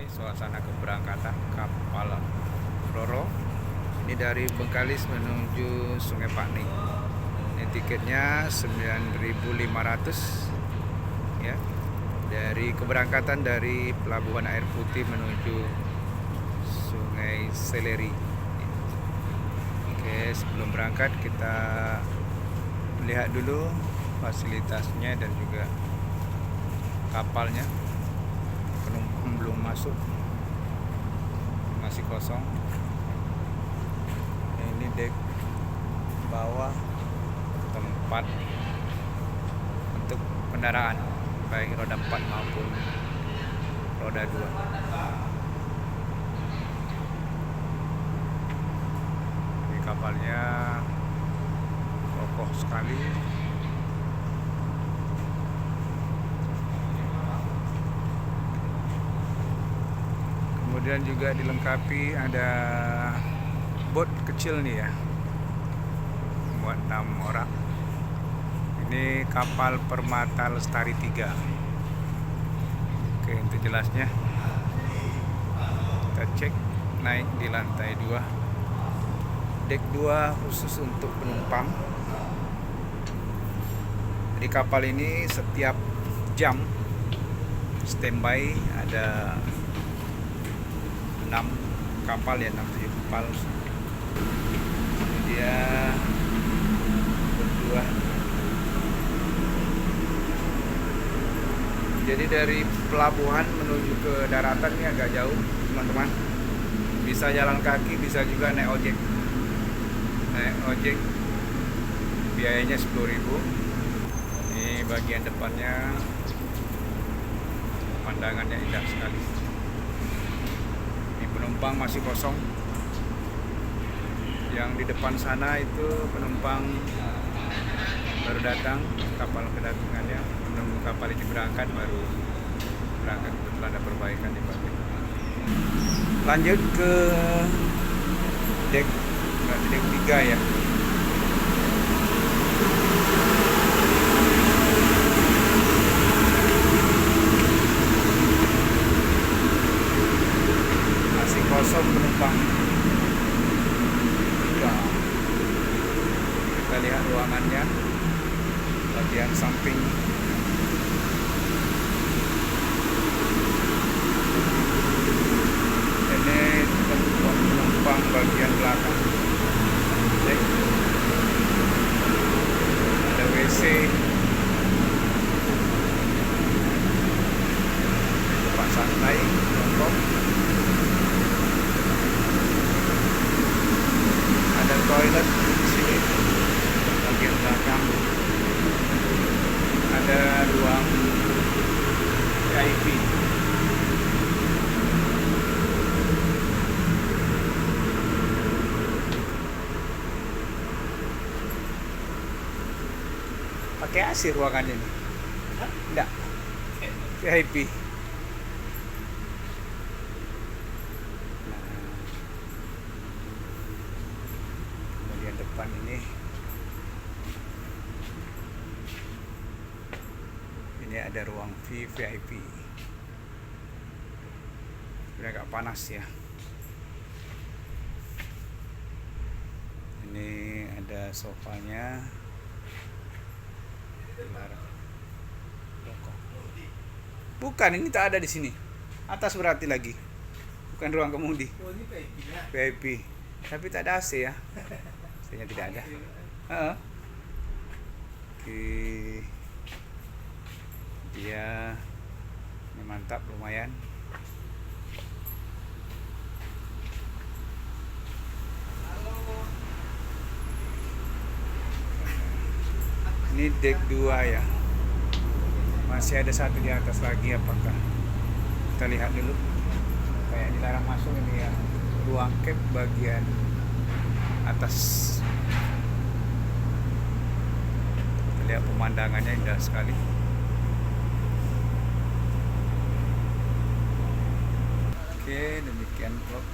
suasana keberangkatan kapal Roro. Ini dari Bengkalis menuju Sungai Pakni. Ini tiketnya 9.500 ya. Dari keberangkatan dari Pelabuhan Air Putih menuju Sungai Seleri. Oke, sebelum berangkat kita lihat dulu fasilitasnya dan juga kapalnya. Penumpang belum masuk, masih kosong. Ini dek bawah tempat untuk kendaraan baik roda 4 maupun roda 2. Ini kapalnya kokoh sekali. Kemudian juga dilengkapi ada bot kecil nih ya, buat 6 orang. Ini kapal Permata Lestari 3. Oke, untuk jelasnya kita cek. Naik di lantai 2, dek 2 khusus untuk penumpang. Di kapal ini setiap jam standby ada 6 kapal ya, 6-7 kapal. Ini dia berdua. Jadi dari pelabuhan menuju ke daratan ini agak jauh teman-teman. Bisa jalan kaki, bisa juga naik ojek. Naik ojek biayanya 10.000. Ini bagian depannya, pemandangannya indah sekali. Penumpang masih kosong. Yang di depan sana itu penumpang baru datang, kapal kedatangannya. Menunggu kapal ini berangkat, baru berangkat. Kebetulan ada perbaikan di bawah. Lanjut ke dek 3 ya. Kosong penumpang. Kita lihat ruangannya bagian samping. Ini tempat penumpang bagian belakang. Ada WC, tempat santai, jongkok. Ada toilet di sini bagian belakang. Ada ruang VIP. Pakai AC ruangannya ini? Enggak. VIP. Depan ini ada ruang VIP. Sudah agak panas ya. Ini ada sofanya. Bukan, ini tak ada di sini. Atas berarti lagi. Bukan ruang kemudi. VIP. Tapi tak ada AC ya. Saya tidak ada. Oke. Dia ini mantap, lumayan. Ini dek 2 ya. Masih ada satu di atas lagi, apakah? Kita lihat dulu. Kayak dilarang masuk ini ya. Ruang cap bagian atas. Lihat pemandangannya indah sekali. Oke, demikian vlog